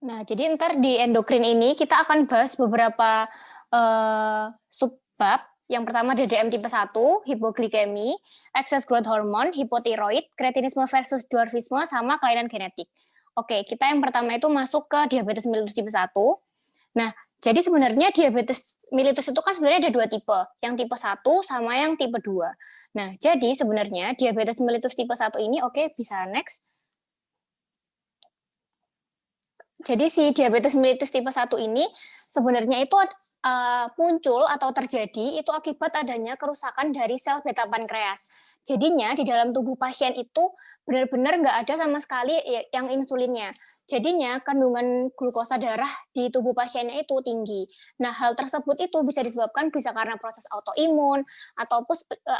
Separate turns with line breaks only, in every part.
Nah, jadi ntar di endokrin ini kita akan bahas beberapa subbab. Yang pertama ada DM tipe 1, hipoglikemi, excess growth hormone, hipotiroid, kretinisme versus dwarfisme, sama kelainan genetik. Oke, kita yang pertama itu masuk ke diabetes mellitus tipe 1. Nah, jadi sebenarnya diabetes mellitus itu kan sebenarnya ada dua tipe, yang tipe 1 sama yang tipe 2. Nah, jadi sebenarnya diabetes mellitus tipe 1 ini, oke, bisa next. Jadi si diabetes mellitus tipe 1 ini sebenarnya itu muncul atau terjadi itu akibat adanya kerusakan dari sel beta pankreas. Jadinya di dalam tubuh pasien itu benar-benar nggak ada sama sekali yang insulinnya. Jadinya kandungan glukosa darah di tubuh pasiennya itu tinggi. Nah, hal tersebut itu bisa disebabkan bisa karena proses autoimun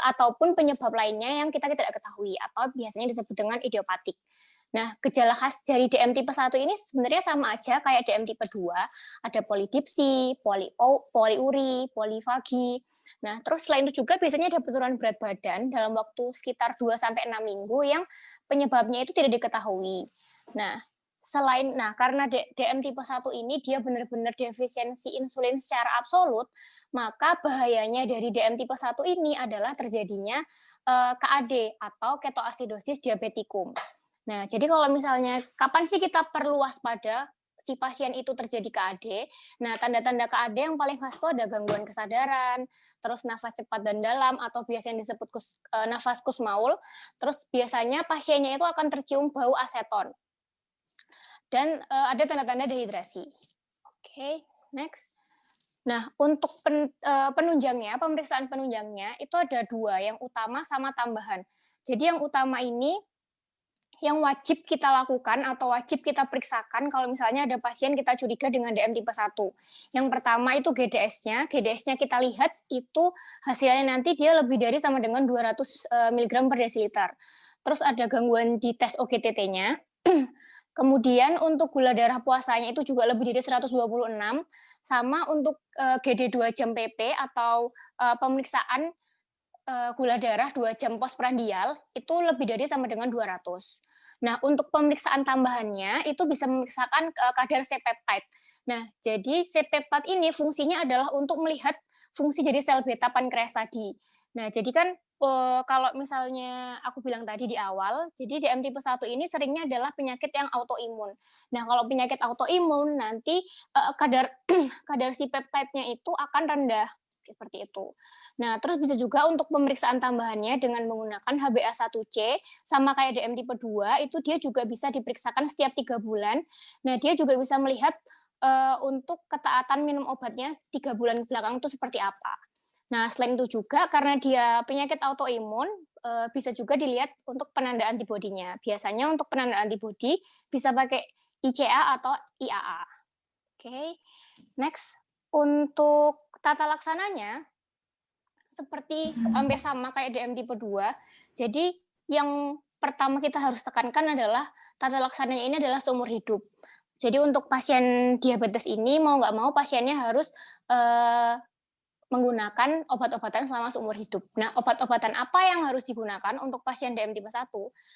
ataupun penyebab lainnya yang kita tidak ketahui atau biasanya disebut dengan idiopatik. Nah, gejala khas dari DM tipe 1 ini sebenarnya sama aja kayak DM tipe 2, ada polidipsi, poliuri, polifagi. Nah, terus selain itu juga biasanya ada penurunan berat badan dalam waktu sekitar 2 sampai 6 minggu yang penyebabnya itu tidak diketahui. Nah, karena DM tipe 1 ini dia benar-benar defisiensi insulin secara absolut, maka bahayanya dari DM tipe 1 ini adalah terjadinya KAD atau ketoasidosis diabetikum. Nah, jadi kalau misalnya kapan sih kita perlu waspada si pasien itu terjadi KAD? Nah, tanda-tanda KAD yang paling khas itu ada gangguan kesadaran, terus nafas cepat dan dalam atau biasa yang disebut nafas kusmaul, terus biasanya pasiennya itu akan tercium bau aseton dan ada tanda-tanda dehidrasi. Oke, next. Nah, untuk penunjangnya, pemeriksaan penunjangnya itu ada dua, yang utama sama tambahan. Jadi yang utama ini yang wajib kita lakukan atau wajib kita periksakan kalau misalnya ada pasien kita curiga dengan DM tipe 1. Yang pertama itu GDS-nya. GDS-nya kita lihat itu hasilnya nanti dia lebih dari sama dengan 200 mg per desiliter. Terus ada gangguan di tes OGTT-nya. Kemudian untuk gula darah puasanya itu juga lebih dari 126. Sama untuk GD2 jam PP atau pemeriksaan gula darah 2 jam postprandial itu lebih dari sama dengan 200. Nah, untuk pemeriksaan tambahannya itu bisa memeriksakan kadar C-peptide. Nah, jadi C-peptide ini fungsinya adalah untuk melihat fungsi dari sel beta pankreas tadi. Nah, jadi kan kalau misalnya aku bilang tadi di awal, jadi DM tipe 1 ini seringnya adalah penyakit yang autoimun. Nah, kalau penyakit autoimun nanti kadar kadar si peptide-nya itu akan rendah seperti itu. Nah, terus bisa juga untuk pemeriksaan tambahannya dengan menggunakan HbA1c, sama kayak DM tipe 2, itu dia juga bisa diperiksakan setiap 3 bulan. Nah, dia juga bisa melihat untuk ketaatan minum obatnya 3 bulan belakang itu seperti apa. Nah, selain itu juga karena dia penyakit autoimun, bisa juga dilihat untuk penanda antibodinya. Biasanya untuk penanda antibodi bisa pakai ICA atau IAA. Oke, next. Untuk tata laksananya, seperti hampir sama kayak DM tipe 2. Jadi yang pertama kita harus tekankan adalah tata laksananya ini adalah seumur hidup. Jadi untuk pasien diabetes ini mau nggak mau pasiennya harus menggunakan obat-obatan selama seumur hidup. Nah, obat-obatan apa yang harus digunakan untuk pasien DM tipe 1?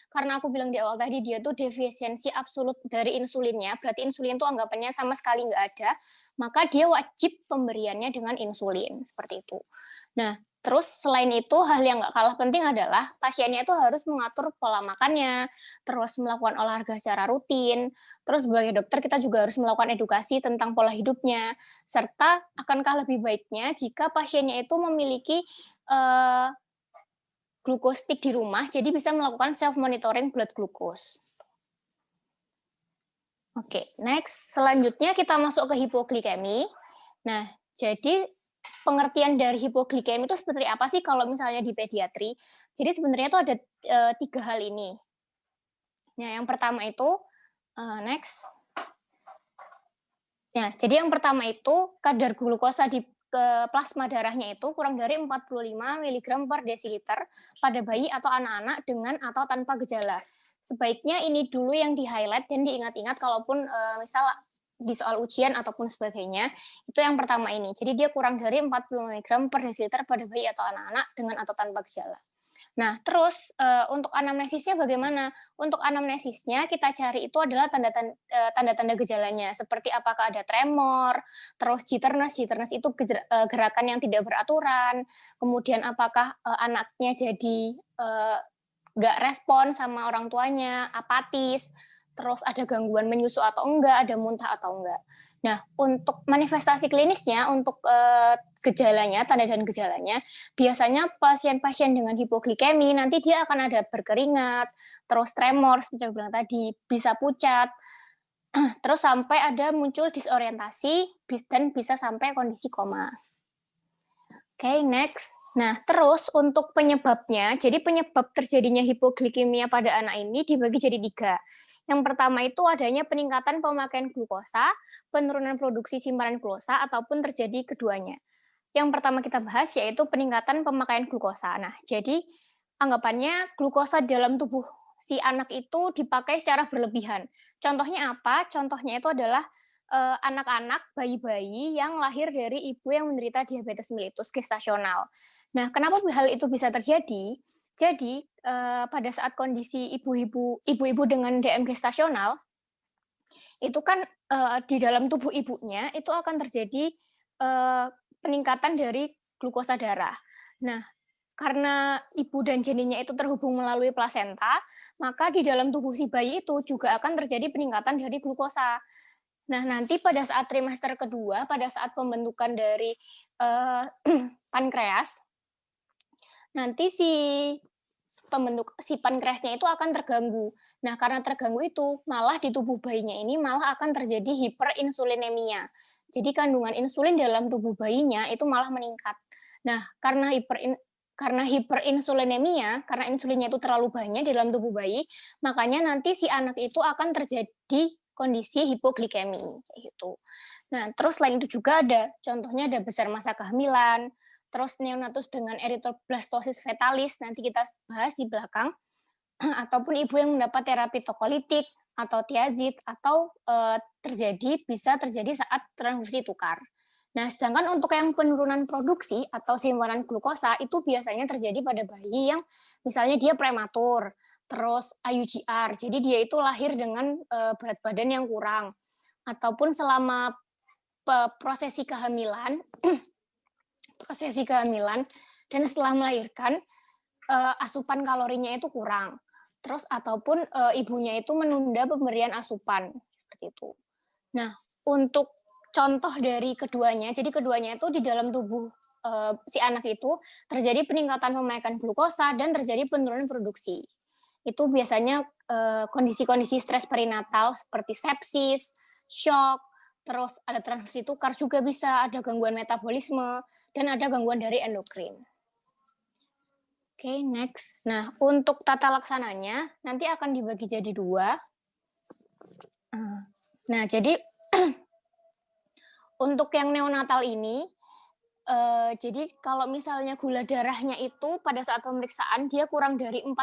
Karena aku bilang di awal tadi dia tuh defisiensi absolut dari insulinnya, berarti insulin tuh anggapannya sama sekali nggak ada, maka dia wajib pemberiannya dengan insulin, seperti itu. Nah, terus selain itu hal yang nggak kalah penting adalah pasiennya itu harus mengatur pola makannya, terus melakukan olahraga secara rutin, terus sebagai dokter kita juga harus melakukan edukasi tentang pola hidupnya, serta akankah lebih baiknya jika pasiennya itu memiliki glukostik di rumah, jadi bisa melakukan self monitoring blood glucose. Oke, next. Selanjutnya kita masuk ke hipoglikemi. Nah, jadi pengertian dari hipoglikemi itu seperti apa sih kalau misalnya di pediatri? Jadi sebenarnya itu ada 3 hal ini. Nah, yang pertama itu next. Nah, jadi yang pertama itu kadar glukosa di plasma darahnya itu kurang dari 45 mg per desiliter pada bayi atau anak-anak dengan atau tanpa gejala. Sebaiknya ini dulu yang di-highlight dan diingat-ingat kalaupun misal di soal ujian ataupun sebagainya, itu yang pertama ini. Jadi dia kurang dari 40 mg per desiliter pada bayi atau anak-anak dengan atau tanpa gejala. Nah, terus, untuk anamnesisnya bagaimana? Untuk anamnesisnya kita cari itu adalah tanda-tanda gejalanya, seperti apakah ada tremor, terus jitterness. Jitterness itu gerakan yang tidak beraturan, kemudian apakah, anaknya jadi, nggak respon sama orang tuanya, apatis, terus ada gangguan menyusu atau enggak, ada muntah atau enggak. Nah, untuk manifestasi klinisnya, untuk, gejalanya, tanda dan gejalanya, biasanya pasien-pasien dengan hipoglikemi nanti dia akan ada berkeringat, terus tremor seperti yang bilang tadi, bisa pucat, terus sampai ada muncul disorientasi, dan bisa sampai kondisi koma. Oke, next. Nah, terus untuk penyebabnya, jadi penyebab terjadinya hipoglikemia pada anak ini dibagi jadi 3. Yang pertama itu adanya peningkatan pemakaian glukosa, penurunan produksi simpanan glukosa, ataupun terjadi keduanya. Yang pertama kita bahas yaitu peningkatan pemakaian glukosa. Nah, jadi anggapannya glukosa dalam tubuh si anak itu dipakai secara berlebihan. Contohnya apa? Contohnya itu adalah anak-anak, bayi-bayi yang lahir dari ibu yang menderita diabetes mellitus gestasional. Nah, kenapa hal itu bisa terjadi? Jadi, pada saat kondisi ibu-ibu dengan DM gestasional, itu kan, di dalam tubuh ibunya itu akan terjadi, peningkatan dari glukosa darah. Nah, karena ibu dan janinnya itu terhubung melalui plasenta, maka di dalam tubuh si bayi itu juga akan terjadi peningkatan dari glukosa. Nah, nanti pada saat trimester kedua, pada saat pembentukan dari, eee, pankreas, nanti si pankreasnya itu akan terganggu. Nah, karena terganggu itu, malah di tubuh bayinya ini malah akan terjadi hiperinsulinemia. Jadi kandungan insulin dalam tubuh bayinya itu malah meningkat. Nah, karena hiperinsulinemia, karena insulinnya itu terlalu banyak di dalam tubuh bayi, makanya nanti si anak itu akan terjadi kondisi hipoglikemi, kayak gitu. Nah, terus selain itu juga ada, contohnya ada besar masa kehamilan, terus neonatus dengan erythroblastosis fetalis, nanti kita bahas di belakang, ataupun ibu yang mendapat terapi tokolitik atau tiazid, atau bisa terjadi saat transfusi tukar. Nah, sedangkan untuk yang penurunan produksi atau simpanan glukosa itu biasanya terjadi pada bayi yang misalnya dia prematur, terus IUGR, jadi dia itu lahir dengan berat badan yang kurang, ataupun selama prosesi kehamilan, prosesi kehamilan dan setelah melahirkan asupan kalorinya itu kurang. Terus ataupun ibunya itu menunda pemberian asupan seperti itu. Nah, untuk contoh dari keduanya, jadi keduanya itu di dalam tubuh si anak itu terjadi peningkatan pemakaian glukosa dan terjadi penurunan produksi. Itu biasanya kondisi-kondisi stres perinatal seperti sepsis, shock, terus ada transfusi tukar juga bisa, ada gangguan metabolisme, dan ada gangguan dari endokrin. Oke, next. Nah, untuk tata laksananya nanti akan dibagi jadi 2. Nah, jadi untuk yang neonatal ini, jadi kalau misalnya gula darahnya itu pada saat pemeriksaan dia kurang dari 47,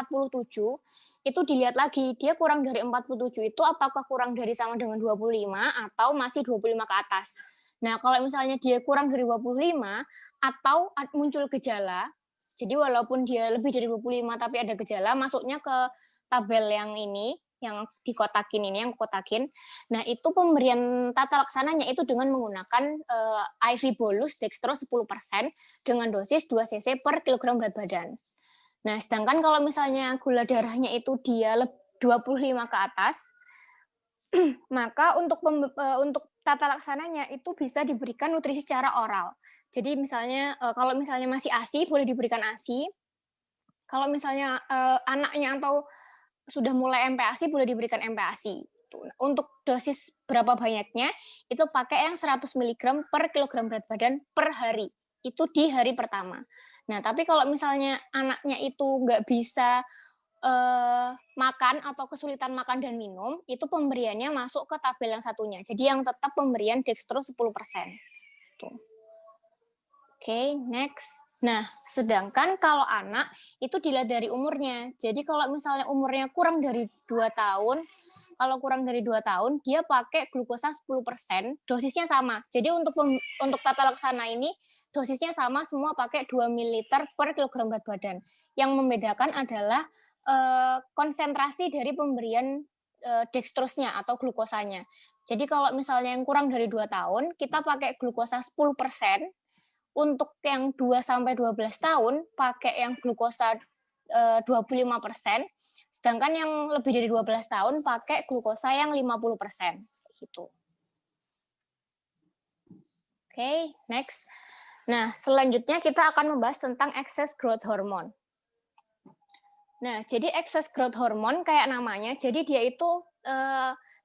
itu dilihat lagi, dia kurang dari 47 itu apakah kurang dari sama dengan 25 atau masih 25 ke atas. Nah, kalau misalnya dia kurang dari 25 atau muncul gejala, jadi walaupun dia lebih dari 25 tapi ada gejala, masuknya ke tabel yang ini, yang dikotakin ini, yang kotakin. Nah, itu pemberian tata laksananya itu dengan menggunakan IV bolus dextrose 10% dengan dosis 2 cc per kilogram berat badan. Nah, sedangkan kalau misalnya gula darahnya itu dia 25 ke atas, maka untuk tata laksananya itu bisa diberikan nutrisi secara oral. Jadi misalnya kalau misalnya masih ASI boleh diberikan ASI. Kalau misalnya anaknya atau sudah mulai MPASI boleh diberikan MPASI. Untuk dosis berapa banyaknya itu pakai yang 100 mg per kilogram berat badan per hari. Itu di hari pertama. Nah, tapi kalau misalnya anaknya itu nggak bisa makan atau kesulitan makan dan minum, itu pemberiannya masuk ke tabel yang satunya. Jadi yang tetap pemberian dextrose 10%. Tuh. Oke, next. Nah, sedangkan kalau anak itu dilihat dari umurnya. Jadi kalau misalnya umurnya kurang dari 2 tahun, kalau kurang dari 2 tahun, dia pakai glukosa 10%, dosisnya sama. Jadi untuk tata laksana ini, dosisnya sama semua pakai 2 ml per kilogram berat badan. yang membedakan adalah konsentrasi dari pemberian dextrose-nya atau glukosanya. Jadi kalau misalnya yang kurang dari 2 tahun, kita pakai glukosa 10%, untuk yang 2 sampai 12 tahun pakai yang glukosa 25%, sedangkan yang lebih dari 12 tahun pakai glukosa yang 50%, gitu. Oke, next. Nah, selanjutnya kita akan membahas tentang excess growth hormone. Nah, jadi excess growth hormone kayak namanya, jadi dia itu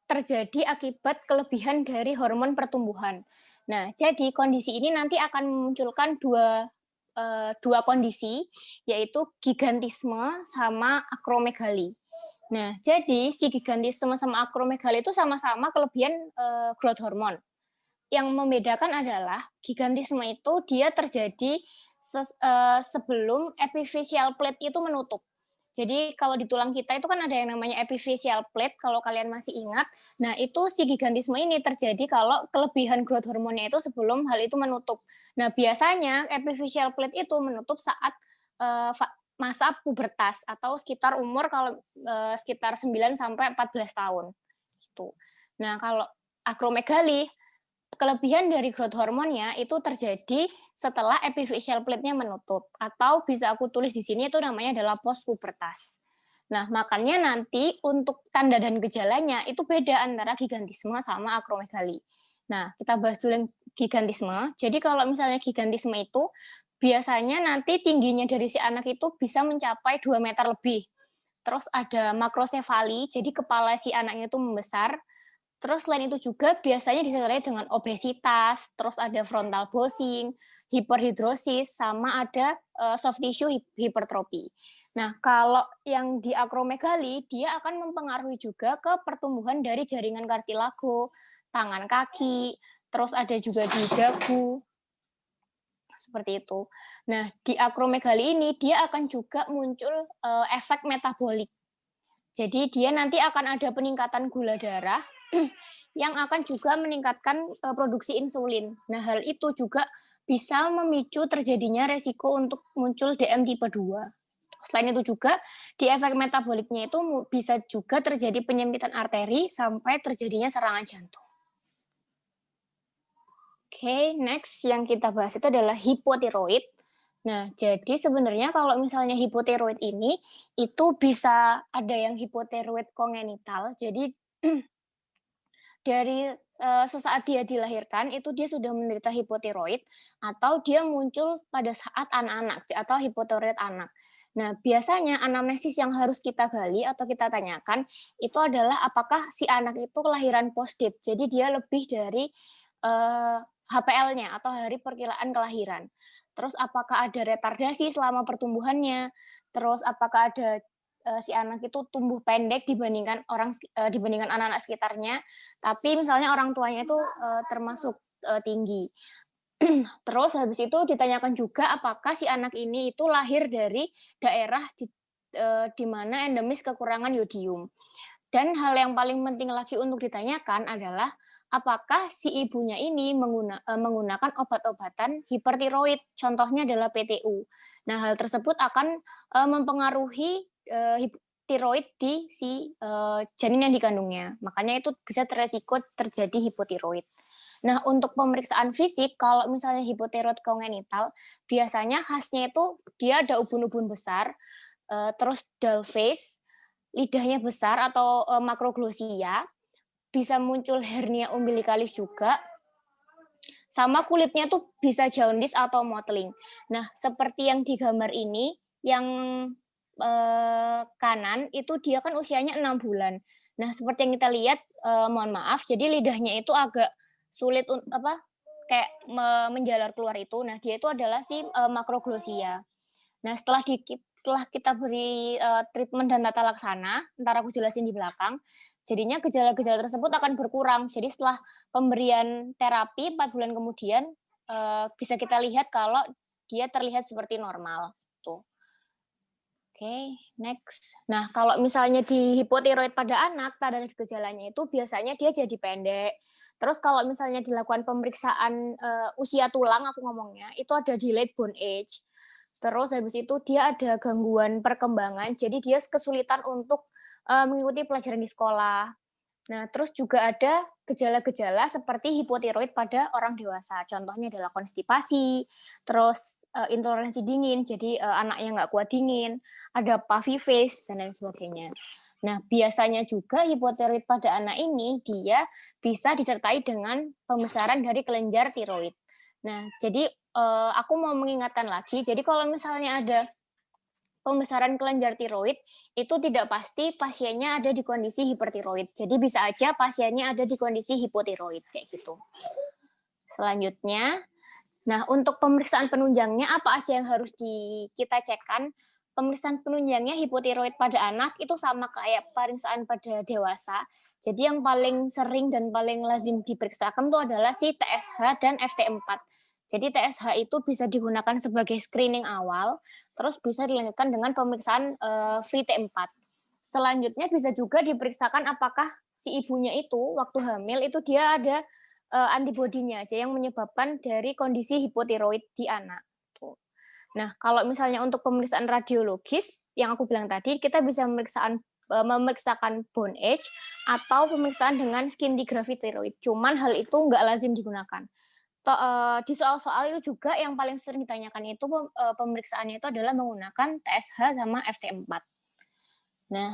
terjadi akibat kelebihan dari hormon pertumbuhan. Nah, jadi kondisi ini nanti akan memunculkan dua kondisi, yaitu gigantisme sama akromegali. Nah, jadi si gigantisme sama akromegali itu sama-sama kelebihan growth hormone. Yang membedakan adalah gigantisme itu dia terjadi sebelum epiphyseal plate itu menutup. Jadi kalau di tulang kita itu kan ada yang namanya epiphyseal plate, kalau kalian masih ingat. Nah, itu si gigantisme ini terjadi kalau kelebihan growth hormonnya itu sebelum hal itu menutup. Nah, biasanya epiphyseal plate itu menutup saat masa pubertas atau sekitar umur kalau sekitar 9 sampai 14 tahun. Gitu. Nah, kalau akromegali kelebihan dari growth hormonnya itu terjadi setelah epiphyseal plate-nya menutup, atau bisa aku tulis di sini itu namanya adalah post pubertas. Nah, makanya nanti untuk tanda dan gejalanya itu beda antara gigantisme sama akromegali. Nah, kita bahas dulu yang gigantisme. Jadi kalau misalnya gigantisme itu biasanya nanti tingginya dari si anak itu bisa mencapai 2 meter lebih. Terus ada makrosefali, jadi kepala si anaknya itu membesar. Terus selain itu juga biasanya disertai dengan obesitas, terus ada frontal bossing, hiperhidrosis, sama ada soft tissue hipertrofi. Nah, kalau yang di akromegali, dia akan mempengaruhi juga ke pertumbuhan dari jaringan kartilago, tangan kaki, terus ada juga di dagu, seperti itu. Nah, di akromegali ini dia akan juga muncul efek metabolik. Jadi dia nanti akan ada peningkatan gula darah yang akan juga meningkatkan produksi insulin. Nah, hal itu juga bisa memicu terjadinya resiko untuk muncul DM tipe 2. Selain itu juga di efek metaboliknya itu bisa juga terjadi penyempitan arteri sampai terjadinya serangan jantung. Oke, next yang kita bahas itu adalah hipotiroid. Nah, jadi sebenarnya kalau misalnya hipotiroid ini itu bisa ada yang hipotiroid kongenital. Jadi dari sesaat dia dilahirkan itu dia sudah menderita hipotiroid atau dia muncul pada saat anak-anak atau hipotiroid anak. Nah, biasanya anamnesis yang harus kita gali atau kita tanyakan itu adalah apakah si anak itu kelahiran post-date. Jadi dia lebih dari HPL-nya atau hari perkiraan kelahiran. Terus apakah ada retardasi selama pertumbuhannya? Terus apakah ada si anak itu tumbuh pendek dibandingkan dibandingkan anak-anak sekitarnya, tapi misalnya orang tuanya itu termasuk tinggi. Terus habis itu ditanyakan juga apakah si anak ini itu lahir dari daerah di mana endemis kekurangan yodium. Dan hal yang paling penting lagi untuk ditanyakan adalah apakah si ibunya ini menggunakan obat-obatan hipertiroid, contohnya adalah PTU. Nah, hal tersebut akan mempengaruhi tiroid di si janin yang dikandungnya. Makanya itu bisa teresiko terjadi hipotiroid. Nah, untuk pemeriksaan fisik, kalau misalnya hipotiroid kongenital, biasanya khasnya itu dia ada ubun-ubun besar, terus dull face, lidahnya besar atau makroglosia, bisa muncul hernia umbilikalis juga, sama kulitnya tuh bisa jaundice atau mottling. Nah, seperti yang di gambar ini, yang kanan itu dia kan usianya 6 bulan. Nah, seperti yang kita lihat, mohon maaf, jadi lidahnya itu agak sulit kayak menjalar keluar itu. Nah, dia itu adalah si makroglosia. Nah, setelah kita beri treatment dan tata laksana, ntar aku jelasin di belakang, jadinya gejala-gejala tersebut akan berkurang. Jadi setelah pemberian terapi 4 bulan kemudian, bisa kita lihat kalau dia terlihat seperti normal. Tuh. Oke, next. Nah, kalau misalnya di hipotiroid pada anak, tanda gejalanya itu biasanya dia jadi pendek. Terus kalau misalnya dilakukan pemeriksaan usia tulang, aku ngomongnya, itu ada delayed bone age. Terus habis itu dia ada gangguan perkembangan, jadi dia kesulitan untuk, mengikuti pelajaran di sekolah. Nah, terus juga ada gejala-gejala seperti hipotiroid pada orang dewasa. Contohnya adalah konstipasi, terus, intoleransi dingin, jadi, anaknya nggak kuat dingin, ada puffy face, dan lain sebagainya. Nah, biasanya juga hipotiroid pada anak ini dia bisa disertai dengan pembesaran dari kelenjar tiroid. Nah, jadi, aku mau mengingatkan lagi, jadi kalau misalnya ada pembesaran kelenjar tiroid, itu tidak pasti pasiennya ada di kondisi hipertiroid. Jadi bisa aja pasiennya ada di kondisi hipotiroid, kayak gitu. Selanjutnya, nah untuk pemeriksaan penunjangnya apa aja yang harus kita cekkan? Pemeriksaan penunjangnya hipotiroid pada anak itu sama kayak pemeriksaan pada dewasa. Jadi yang paling sering dan paling lazim diperiksakan itu adalah si TSH dan FT4. Jadi TSH itu bisa digunakan sebagai screening awal, terus bisa dilanjutkan dengan pemeriksaan free T4. Selanjutnya bisa juga diperiksakan apakah si ibunya itu waktu hamil itu dia ada antibodinya aja yang menyebabkan dari kondisi hipotiroid di anak. Tuh. Nah, kalau misalnya untuk pemeriksaan radiologis yang aku bilang tadi, kita bisa memeriksakan bone age atau pemeriksaan dengan scintigraphy tiroid. Cuman hal itu nggak lazim digunakan. Di soal-soal itu juga yang paling sering ditanyakan itu pemeriksaannya itu adalah menggunakan TSH sama FT4. Nah,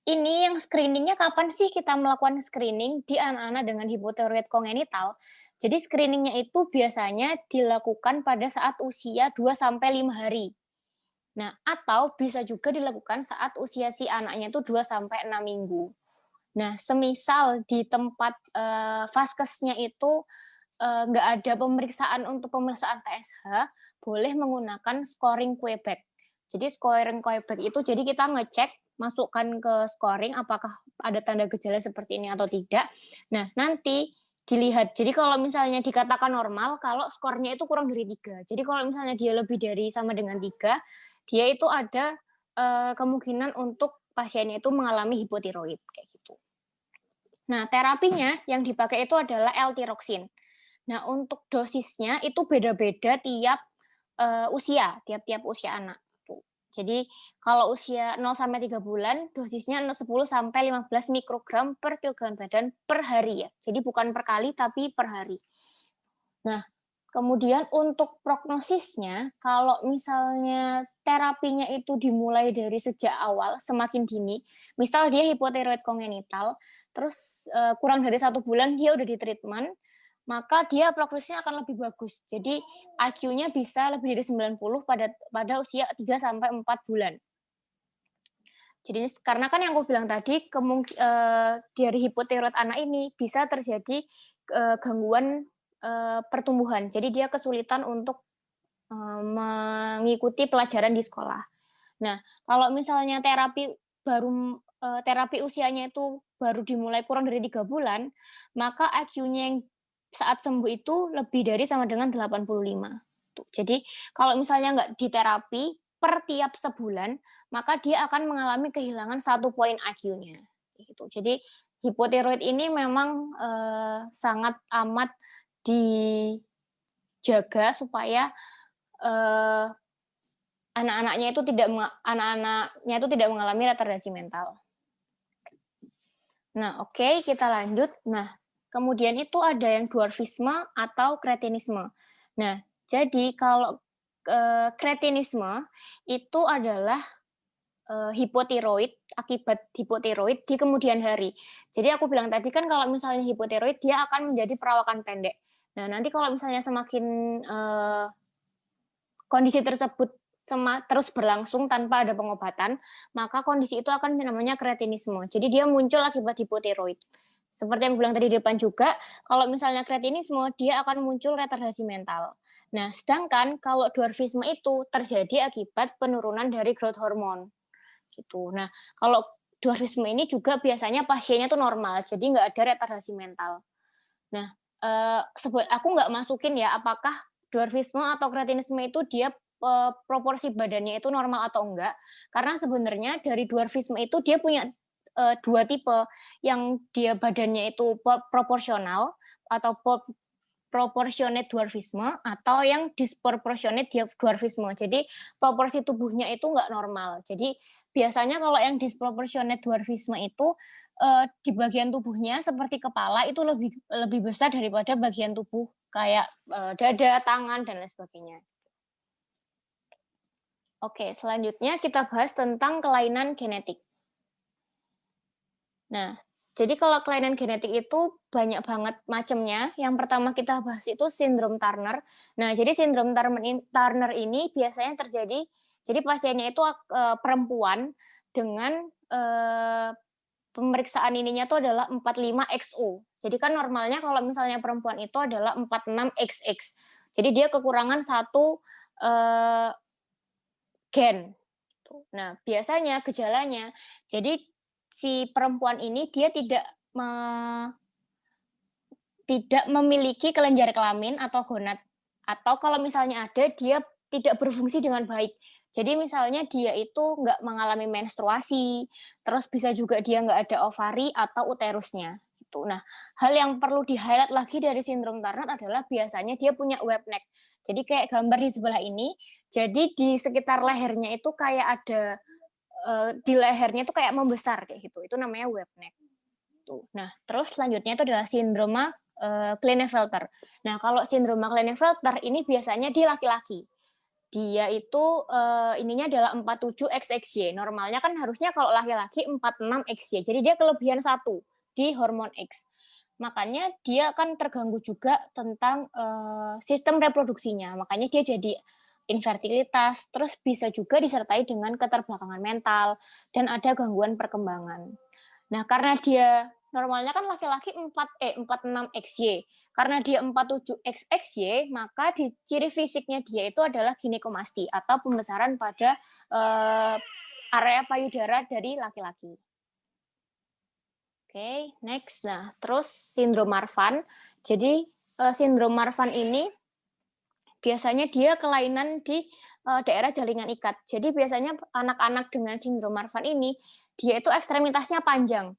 ini yang screeningnya kapan sih kita melakukan screening di anak-anak dengan hipotiroid kongenital? Jadi screeningnya itu biasanya dilakukan pada saat usia 2 sampai 5 hari. Nah, atau bisa juga dilakukan saat usia si anaknya itu 2 sampai 6 minggu. Nah, semisal di tempat vaskesnya itu nggak ada pemeriksaan untuk pemeriksaan TSH, boleh menggunakan scoring Quebec. Jadi scoring Quebec itu jadi kita ngecek, masukkan ke scoring apakah ada tanda gejala seperti ini atau tidak. Nah, nanti dilihat. Jadi kalau misalnya dikatakan normal, kalau skornya itu kurang dari 3. Jadi kalau misalnya dia lebih dari sama dengan 3, dia itu ada kemungkinan untuk pasiennya itu mengalami hipotiroid kayak gitu. Nah, terapinya yang dipakai itu adalah L-tiroxin. Nah, untuk dosisnya itu beda-beda tiap-tiap usia anak, tuh. Jadi, kalau usia 0 sampai 3 bulan, dosisnya 10 sampai 15 mikrogram per kilogram badan per hari ya. Jadi bukan per kali, tapi per hari. Nah, kemudian untuk prognosisnya, kalau misalnya terapinya itu dimulai dari sejak awal, semakin dini, misal dia hipotiroid kongenital, terus kurang dari 1 bulan dia udah di treatment, maka dia prognosisnya akan lebih bagus. Jadi IQ-nya bisa lebih dari 90 pada usia 3 sampai 4 bulan. Jadi karena kan yang aku bilang tadi dari hipotiroid anak ini bisa terjadi gangguan pertumbuhan. Jadi dia kesulitan untuk mengikuti pelajaran di sekolah. Nah, kalau misalnya terapi usianya itu baru dimulai kurang dari 3 bulan, maka IQ-nya yang saat sembuh itu lebih dari sama dengan 85. Tuh. Jadi kalau misalnya nggak diterapi per tiap sebulan, maka dia akan mengalami kehilangan 1 poin IQ-nya. Gitu. Jadi hipotiroid ini memang sangat amat dijaga supaya eh, anak-anaknya itu tidak mengalami retardasi mental. Nah, oke, kita lanjut. Nah, kemudian itu ada yang dwarfisme atau kretinisme. Nah, jadi kalau kretinisme itu adalah hipotiroid, akibat hipotiroid di kemudian hari. Jadi aku bilang tadi kan kalau misalnya hipotiroid dia akan menjadi perawakan pendek. Nah, nanti kalau misalnya semakin kondisi tersebut terus berlangsung tanpa ada pengobatan, maka kondisi itu akan namanya kretinisme. Jadi dia muncul akibat hipotiroid. Seperti yang bilang tadi di depan juga, kalau misalnya kretinisme, dia akan muncul retardasi mental. Nah, sedangkan kalau dwarfisme itu terjadi akibat penurunan dari growth hormone. Gitu. Nah, kalau dwarfisme ini juga biasanya pasiennya tuh normal, jadi nggak ada retardasi mental. Nah, aku nggak masukin ya apakah dwarfisme atau kretinisme itu dia proporsi badannya itu normal atau enggak. Karena sebenarnya dari dwarfisme itu dia punya 2 tipe, yang dia badannya itu proporsional atau proportionate dwarfisme atau yang disproportionate dwarfisme. Jadi proporsi tubuhnya itu nggak normal. Jadi biasanya kalau yang disproportionate dwarfisme itu di bagian tubuhnya seperti kepala itu lebih besar daripada bagian tubuh kayak dada, tangan dan lain sebagainya. Oke, selanjutnya kita bahas tentang kelainan genetik. Nah, jadi kalau kelainan genetik itu banyak banget macamnya. Yang pertama kita bahas itu sindrom Turner. Nah, jadi sindrom Turner ini biasanya terjadi, jadi pasiennya itu perempuan dengan pemeriksaan ininya itu adalah 45XO. Jadi kan normalnya kalau misalnya perempuan itu adalah 46XX. Jadi dia kekurangan satu gen. Nah, biasanya gejalanya, jadi si perempuan ini dia tidak memiliki kelenjar kelamin atau gonad, atau kalau misalnya ada, dia tidak berfungsi dengan baik. Jadi misalnya dia itu nggak mengalami menstruasi, terus bisa juga dia nggak ada ovari atau uterusnya. Gitu. Nah, hal yang perlu di-highlight lagi dari sindrom Turner adalah biasanya dia punya web neck. Jadi kayak gambar di sebelah ini, jadi di sekitar lehernya itu kayak ada di lehernya itu kayak membesar kayak gitu. Itu namanya web neck. Tuh. Nah, terus selanjutnya itu adalah sindroma Klinefelter. Nah, kalau sindroma Klinefelter ini biasanya di laki-laki. Dia itu ininya adalah 47XXY. Normalnya kan harusnya kalau laki-laki 46XY. Jadi dia kelebihan 1 di hormon X. Makanya dia akan terganggu juga tentang sistem reproduksinya. Makanya dia jadi infertilitas, terus bisa juga disertai dengan keterbelakangan mental, dan ada gangguan perkembangan. Nah, karena dia normalnya kan laki-laki 46XY. Karena dia 47XXY, maka di ciri fisiknya dia itu adalah ginekomasti atau pembesaran pada area payudara dari laki-laki. Oke, next. Nah, terus sindrom Marfan. Jadi sindrom Marfan ini biasanya dia kelainan di daerah jaringan ikat. Jadi biasanya anak-anak dengan sindrom Marfan ini dia itu ekstremitasnya panjang.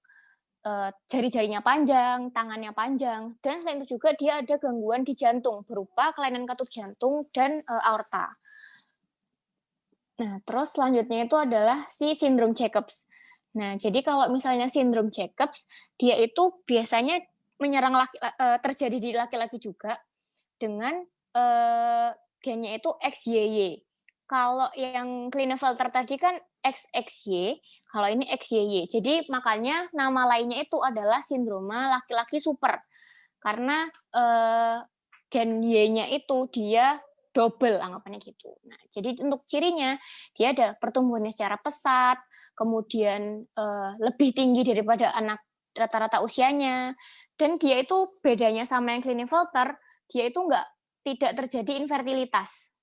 Jari-jarinya panjang, tangannya panjang, dan selain itu juga dia ada gangguan di jantung berupa kelainan katup jantung dan aorta. Nah, terus selanjutnya itu adalah si sindrom Jacobs. Nah, jadi kalau misalnya sindrom Jacobs, dia itu biasanya menyerang terjadi di laki-laki juga dengan gennya itu XYY. Kalau yang Klinefelter tadi kan XXY, kalau ini XYY. Jadi makanya nama lainnya itu adalah sindroma laki-laki super. Karena gen Y-nya itu dia double anggapannya gitu. Nah, jadi untuk cirinya dia ada pertumbuhannya secara pesat, kemudian lebih tinggi daripada anak rata-rata usianya, dan dia itu bedanya sama yang Klinefelter, dia itu tidak terjadi infertilitas.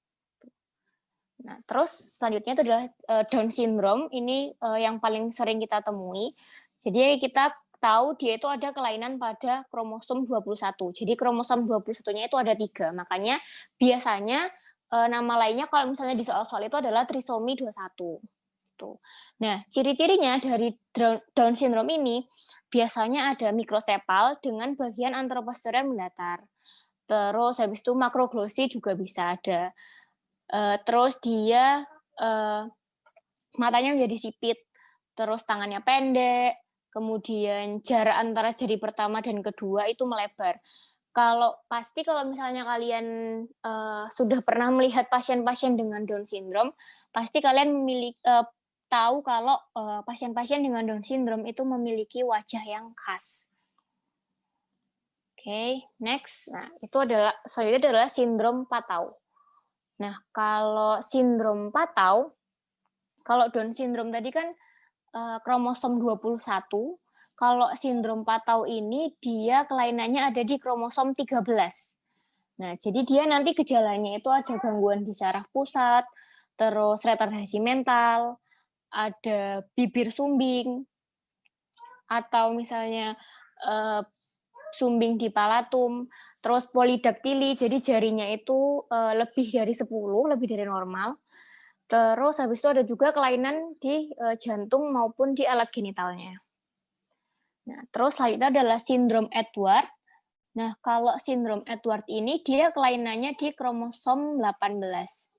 Nah, terus selanjutnya itu adalah Down syndrome. Ini yang paling sering kita temui. Jadi kita tahu dia itu ada kelainan pada kromosom 21. Jadi kromosom 21-nya itu ada 3. Makanya biasanya nama lainnya kalau misalnya di soal-soal itu adalah trisomi 21. Tuh. Nah, ciri-cirinya dari Down syndrome ini biasanya ada mikrosepal dengan bagian anteroposterior mendatar. Terus habis itu makroglosi juga bisa ada. Terus dia matanya menjadi sipit, terus tangannya pendek, kemudian jarak antara jari pertama dan kedua itu melebar. Kalau misalnya kalian sudah pernah melihat pasien-pasien dengan Down syndrome, pasti kalian tahu kalau pasien-pasien dengan Down syndrome itu memiliki wajah yang khas. Oke, next. Nah, itu selanjutnya adalah sindrom Patau. Nah, kalau sindrom Patau, kalau Down syndrome tadi kan kromosom 21, kalau sindrom Patau ini dia kelainannya ada di kromosom 13. Nah, jadi dia nanti gejalanya itu ada gangguan di saraf pusat, terus retardasi mental, ada bibir sumbing, atau misalnya sumbing di palatum, terus polidaktili, jadi jarinya itu lebih dari 10, lebih dari normal. Terus habis itu ada juga kelainan di jantung maupun di alat genitalnya. Nah, terus selanjutnya adalah sindrom Edward. Nah, kalau sindrom Edward ini dia kelainannya di kromosom 18.